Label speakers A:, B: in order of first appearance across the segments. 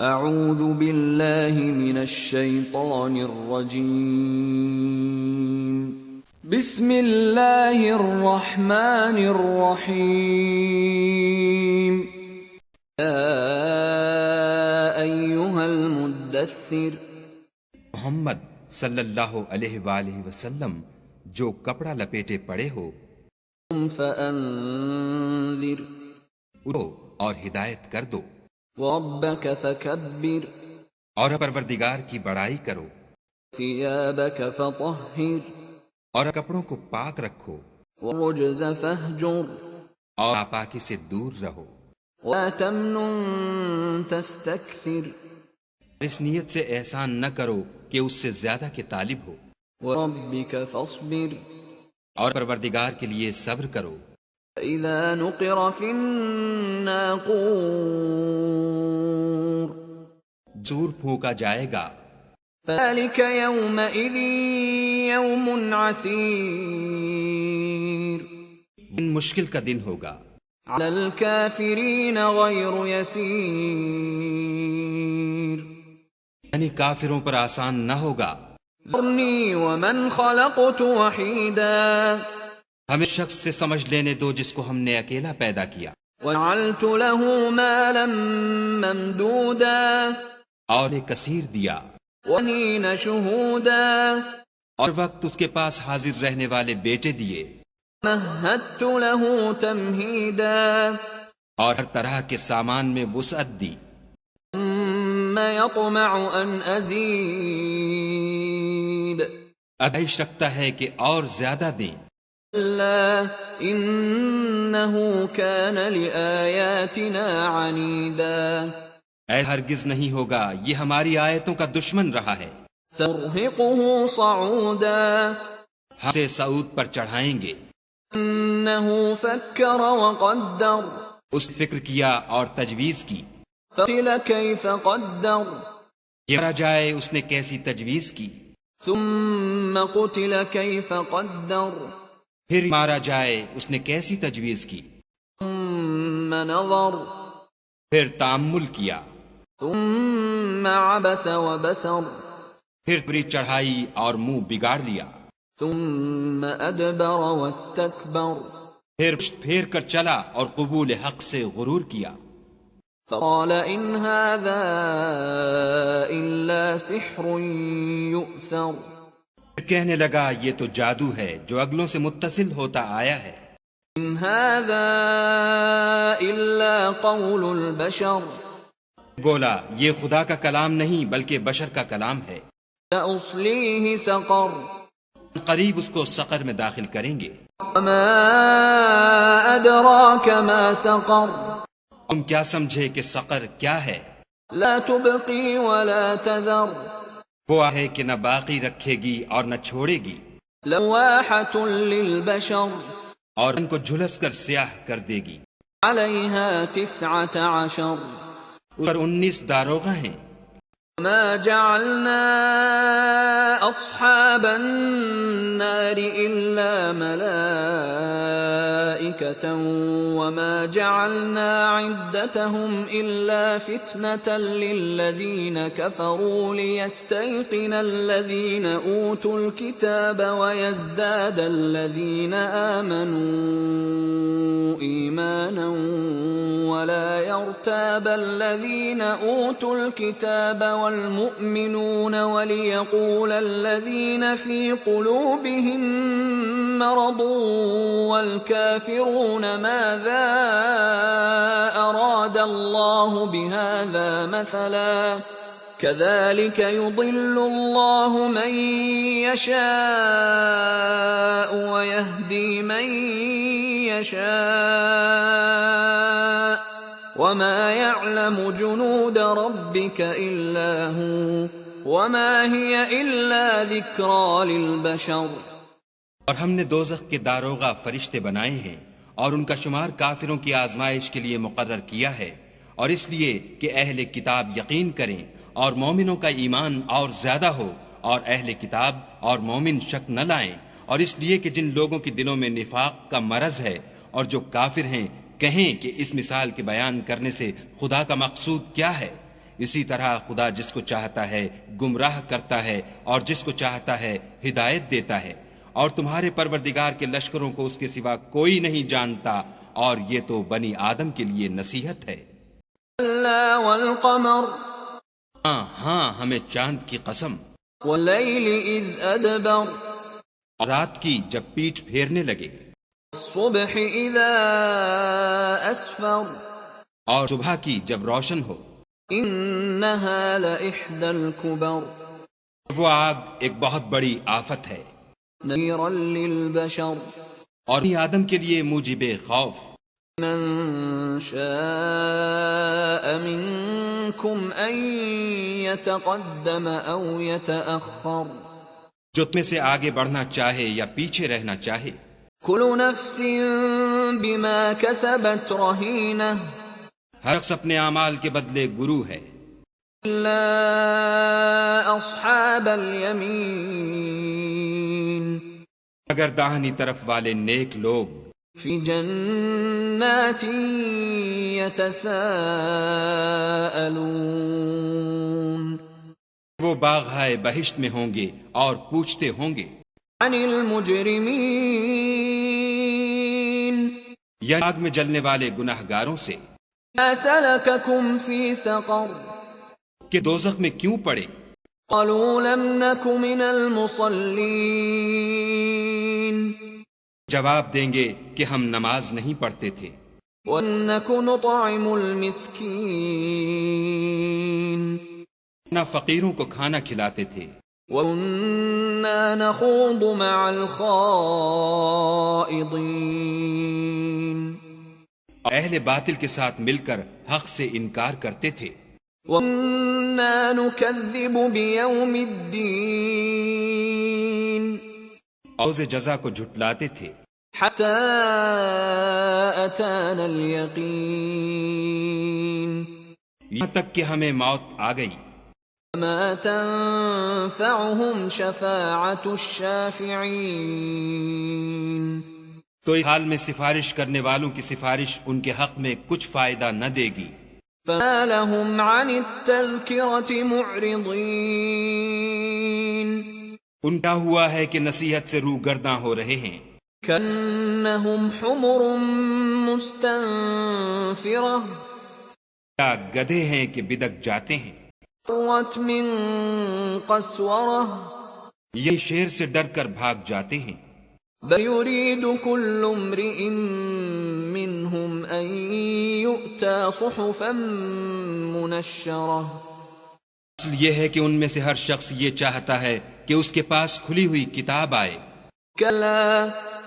A: اعوذ باللہ من الشیطان الرجیم بسم اللہ الرحمن الرحیم یا ایہا المدثر
B: محمد صلی اللہ علیہ وآلہ وسلم جو کپڑا لپیٹے پڑے ہو،
A: قم فانذر
B: اٹھو اور ہدایت کر دو،
A: وربک فکبر
B: اور پروردگار کی بڑائی کرو،
A: ثیابک فطہر
B: اور کپڑوں کو پاک رکھو،
A: والرجز فاہجر
B: اور ناپاکی سے دور رہو،
A: ولا تمنن تستکثر
B: اس نیت سے احسان نہ کرو کہ اس سے زیادہ کے طالب ہو،
A: وربک فاصبر
B: اور پروردگار کے لیے صبر کرو۔
A: فإذا نقر في الناقور
B: زور پھونکا جائے گا،
A: فذلك يومئذ يوم عسير
B: دن مشکل کا دن ہوگا،
A: على الكافرين غير يسير
B: یعنی کافروں پر آسان نہ ہوگا۔
A: ذرني ومن خلقت وحيدا
B: ہمیں شخص سے سمجھ لینے دو جس کو ہم نے اکیلا پیدا کیا،
A: وجعلت له مالا ممدودا
B: اور نے کثیر دیا،
A: ونين شهودا
B: اور وقت اس کے پاس حاضر رہنے والے بیٹے دیے،
A: مهدت له تمهيدا
B: اور ہر طرح کے سامان میں وسعت دی،
A: ثم يطمع ان ازيد
B: ادائش رکھتا ہے کہ اور زیادہ دیں،
A: كلا انه كان لآياتنا عنيدا
B: اے ہرگز نہیں ہوگا، یہ ہماری آیتوں کا دشمن رہا ہے،
A: سأرهقه صعودا
B: ہم سے صعود پر چڑھائیں گے۔
A: انه فكر وقدر
B: اس نے فکر کیا اور تجویز کی،
A: فقتل كيف قدر
B: یہ مارا جائے اس نے کیسی تجویز کی،
A: ثم قتل كيف قدر
B: پھر مارا جائے اس نے کیسی تجویز کی،
A: ثم نظر
B: پھر تأمل کیا،
A: ثم عبس وبسر
B: پھر پری چڑھائی اور منہ بگاڑ لیا،
A: ثم ادبر واستكبر
B: پھر پشت پھیر کر چلا اور قبول حق سے غرور کیا،
A: فقال ان هذا الا سحر يؤثر
B: پھر کہنے لگا یہ تو جادو ہے جو اگلوں سے متصل ہوتا آیا ہے،
A: ان هذا الا قول البشر
B: بولا یہ خدا کا کلام نہیں بلکہ بشر کا کلام ہے،
A: سأصليه سقر
B: قریب اس کو سقر میں داخل کریں گے۔
A: وما ادراك ما سقر
B: تم کیا سمجھے کہ سقر کیا ہے؟
A: لا تبقي ولا تذر
B: وہ ہے کہ نہ باقی رکھے گی اور نہ چھوڑے گی،
A: لواحة للبشر
B: اور ان کو جھلس کر سیاہ کر دے گی،
A: عليها 19
B: اس پر 19 داروغہ ہیں۔
A: ما جعلنا أصحاب النار إلا ملائكة وما جعلنا عدتهم إلا فتنة للذين كفروا ليستيقن الذين أوتوا الكتاب ويزداد الذين آمنوا إيمانا ولا يرتاب الذين أوتوا الكتاب والمؤمنون وليقول الذين في قلوبهم مرض والكافرون ماذا أراد الله بهذا مثلا كذلك يضل الله من يشاء ويهدي من يشاء وما يعلم جنود ربك إلا هو وما هي إلا ذكرى للبشر۔
B: اور ہم نے دوزخ کے داروغہ فرشتے بنائے ہیں اور ان کا شمار کافروں کی آزمائش کے لیے مقرر کیا ہے، اور اس لیے کہ اہل کتاب یقین کریں اور مومنوں کا ایمان اور زیادہ ہو، اور اہل کتاب اور مومن شک نہ لائیں، اور اس لیے کہ جن لوگوں کے دلوں میں نفاق کا مرض ہے اور جو کافر ہیں کہیں کہ اس مثال کے بیان کرنے سے خدا کا مقصود کیا ہے، اسی طرح خدا جس کو چاہتا ہے گمراہ کرتا ہے اور جس کو چاہتا ہے ہدایت دیتا ہے، اور تمہارے پروردگار کے لشکروں کو اس کے سوا کوئی نہیں جانتا، اور یہ تو بنی آدم کے لیے نصیحت ہے۔
A: كلا والقمر
B: ہاں ہمیں چاند کی قسم،
A: والليل إذ أدبر
B: اور رات کی جب پیٹھ پھیرنے لگے،
A: الصبح إذا أسفر
B: اور صبح کی جب روشن ہو۔
A: إنها لإحدى الكبر
B: وہ آگ ایک بہت بڑی آفت ہے،
A: نذيرا للبشر
B: اور بنی آدم کے لیے موجب خوف۔
A: من شاء منكم أن يتقدم أو يتأخر
B: جو تمہیں سے آگے بڑھنا چاہے یا پیچھے رہنا چاہے۔
A: كل نفس بما كسبت رهينة
B: ہر شخص اپنے اعمال کے بدلے گرو ہے،
A: إلا أصحاب اليمين
B: اگر داہنی طرف والے نیک لوگ
A: في جنات يتساءلون
B: وہ باغہائے بہشت میں ہوں گے اور پوچھتے ہوں گے
A: عن المجرمين
B: یا آگ میں جلنے والے گناہ گاروں سے
A: ما سلككم في سقر
B: کہ دوزخ میں کیوں پڑے؟
A: قالوا لم نك من المصلين
B: جواب دیں گے کہ ہم نماز نہیں پڑھتے تھے،
A: ونك نطعم المسكين
B: نہ فقیروں کو کھانا کھلاتے تھے،
A: وكنا نخوض مع الخائضين
B: اہل باطل کے ساتھ مل کر حق سے انکار کرتے تھے،
A: وكنا نكذب بيوم الدين
B: روز جزا کو جھٹلاتے تھے،
A: حتى أتانا اليقين
B: یہاں تک کہ ہمیں موت آ گئی۔
A: ما تنفعهم شفاعة الشافعين
B: تو اس حال میں سفارش کرنے والوں کی سفارش ان کے حق میں کچھ فائدہ نہ دے گی۔
A: فما لهم عن التذكرة معرضين
B: ان کا ہوا ہے کہ نصیحت سے روح گرداں ہو رہے ہیں،
A: كأنهم حمر مستنفرة
B: کیا گدھے ہیں کہ بدک جاتے ہیں،
A: فرت من قسورة
B: یہ شیر سے ڈر کر بھاگ جاتے ہیں۔
A: بل يريد كل امرئ منهم أن يؤتى صحفا منشرة
B: اصل یہ ہے کہ ان میں سے ہر شخص یہ چاہتا ہے کہ اس کے پاس کھلی ہوئی کتاب آئے،
A: كلا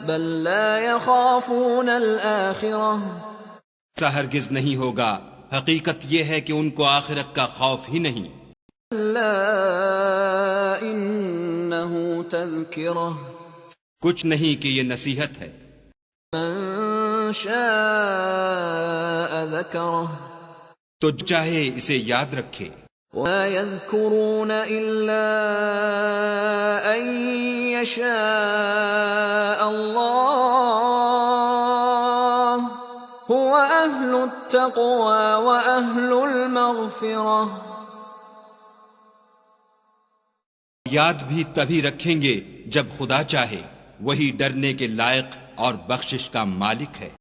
A: بل لا يخافون الآخرة
B: ایسا ہرگز نہیں ہوگا، حقیقت یہ ہے کہ ان کو آخرت کا خوف ہی نہیں۔
A: كلا إنه تذكرة
B: کچھ نہیں کہ یہ نصیحت ہے،
A: من شاء ذكره
B: تو جو چاہے اسے یاد رکھے۔
A: وما يذكرون إلا أن يشاء الله هو أهل التقوى وأهل المغفرة
B: یاد بھی تبھی رکھیں گے جب خدا چاہے، وہی ڈرنے کے لائق اور بخشش کا مالک ہے۔